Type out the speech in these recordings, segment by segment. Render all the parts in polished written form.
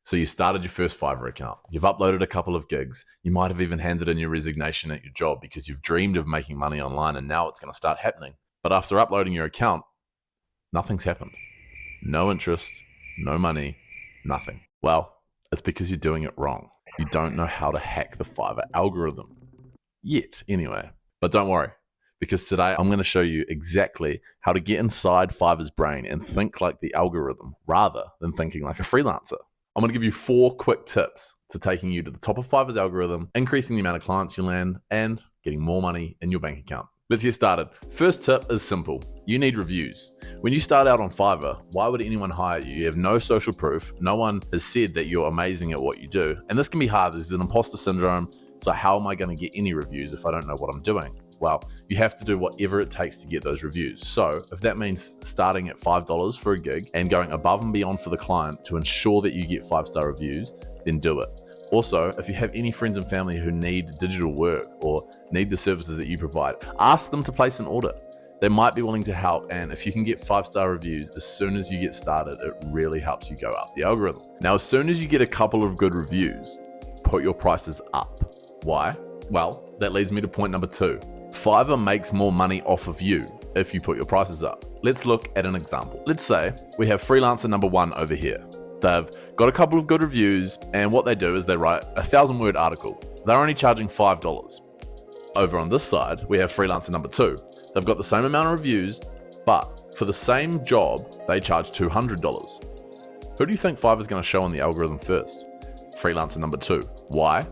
So you started your first Fiverr account. You've uploaded a couple of gigs. You might have even handed in your resignation at your job because you've dreamed of making money online and now it's going to start happening. But after uploading your account, nothing's happened. No interest, no money, nothing. Well, it's because you're doing it wrong. You don't know how to hack the Fiverr algorithm. Yet, anyway. But don't worry, because today I'm going to show you exactly how to get inside Fiverr's brain and think like the algorithm rather than thinking like a freelancer. I'm going to give you 4 quick tips to taking you to the top of Fiverr's algorithm, increasing the amount of clients you land, and getting more money in your bank account. Let's get started. First tip is simple. You need reviews. When you start out on Fiverr, why would anyone hire you? You have no social proof. No one has said that you're amazing at what you do. And this can be hard. There's an imposter syndrome. So how am I going to get any reviews if I don't know what I'm doing? Well, you have to do whatever it takes to get those reviews. So if that means starting at $5 for a gig and going above and beyond for the client to ensure that you get 5-star reviews, then do it. Also, if you have any friends and family who need digital work or need the services that you provide, ask them to place an order. They might be willing to help, and if you can get 5-star reviews as soon as you get started, it really helps you go up the algorithm. Now, as soon as you get a couple of good reviews, put your prices up. Why? Well, that leads me to point number 2. Fiverr makes more money off of you if you put your prices up. Let's look at an example. Let's say we have freelancer number 1 over here. They've got a couple of good reviews, and what they do is they write a 1,000-word article. They're only charging $5. Over on this side, we have freelancer number 2. They've got the same amount of reviews, but for the same job, they charge $200. Who do you think Fiverr's going to show on the algorithm first? Freelancer number 2. Why?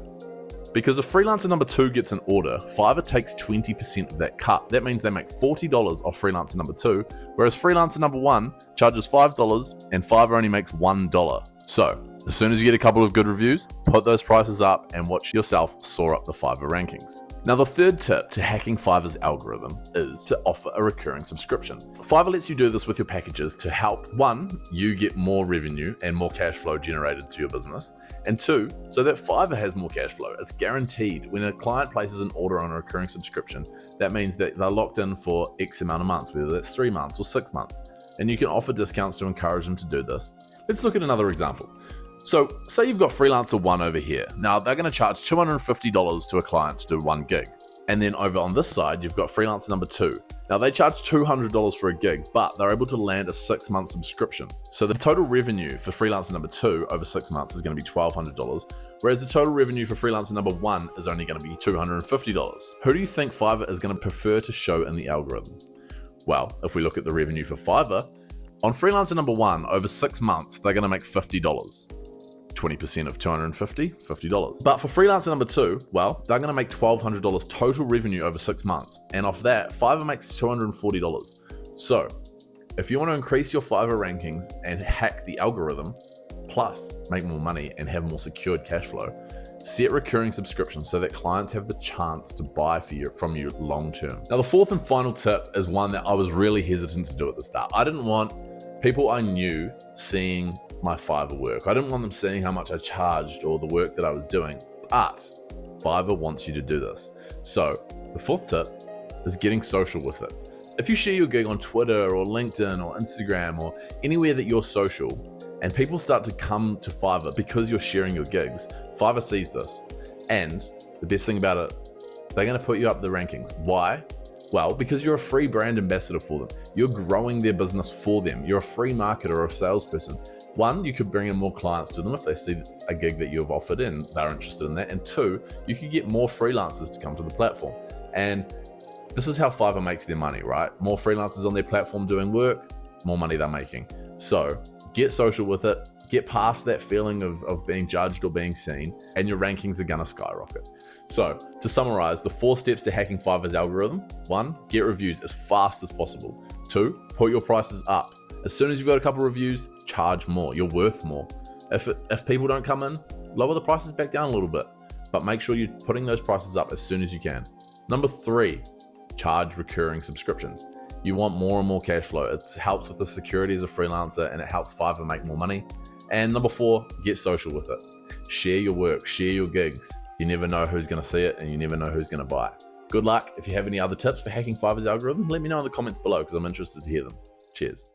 Because if freelancer number 2 gets an order, Fiverr takes 20% of that cut. That means they make $40 off freelancer number 2, whereas freelancer number 1 charges $5 and Fiverr only makes $1. So, as soon as you get a couple of good reviews, put those prices up and watch yourself soar up the Fiverr rankings. Now, the third tip to hacking Fiverr's algorithm is to offer a recurring subscription. Fiverr lets you do this with your packages to help, 1, you get more revenue and more cash flow generated to your business, and 2, so that Fiverr has more cash flow. It's guaranteed. When a client places an order on a recurring subscription, that means that they're locked in for X amount of months, whether that's 3 months or 6 months, and you can offer discounts to encourage them to do this. Let's look at another example. So say you've got freelancer 1 over here. Now they're going to charge $250 to a client to do 1 gig. And then over on this side, you've got freelancer number 2. Now they charge $200 for a gig, but they're able to land a 6-month subscription. So the total revenue for freelancer number 2 over 6 months is going to be $1,200, whereas the total revenue for freelancer number 1 is only going to be $250. Who do you think Fiverr is going to prefer to show in the algorithm? Well, if we look at the revenue for Fiverr, on freelancer number 1 over 6 months, they're going to make $50. 20% of $250, $50. But for freelancer number 2, well, they're going to make $1,200 total revenue over 6 months. And off that, Fiverr makes $240. So if you want to increase your Fiverr rankings and hack the algorithm, plus make more money and have more secured cash flow, set recurring subscriptions so that clients have the chance to buy from you long term. Now, the 4th and final tip is one that I was really hesitant to do at the start. I didn't want people I knew seeing my Fiverr work. I didn't want them seeing how much I charged or the work that I was doing, but Fiverr wants you to do this. So the 4th tip is getting social with it. If you share your gig on Twitter or LinkedIn or Instagram or anywhere that you're social, and people start to come to Fiverr because you're sharing your gigs, Fiverr sees this. And the best thing about it, they're going to put you up the rankings. Why? Well, because you're a free brand ambassador for them. You're growing their business for them. You're a free marketer or a salesperson. 1, you could bring in more clients to them if they see a gig that you've offered and they're interested in that. And 2, you could get more freelancers to come to the platform. And this is how Fiverr makes their money, right? More freelancers on their platform doing work, more money they're making. So get social with it, get past that feeling of being judged or being seen, and your rankings are gonna skyrocket. So to summarize, the 4 steps to hacking Fiverr's algorithm: 1, get reviews as fast as possible. 2, put your prices up. As soon as you've got a couple of reviews, charge more. You're worth more. If people don't come in, lower the prices back down a little bit, but make sure you're putting those prices up as soon as you can. Number 3, charge recurring subscriptions. You want more and more cash flow. It helps with the security as a freelancer and it helps Fiverr make more money. And number 4, get social with it. Share your work, share your gigs. You never know who's going to see it and you never know who's going to buy. Good luck. If you have any other tips for hacking Fiverr's algorithm, let me know in the comments below because I'm interested to hear them. Cheers.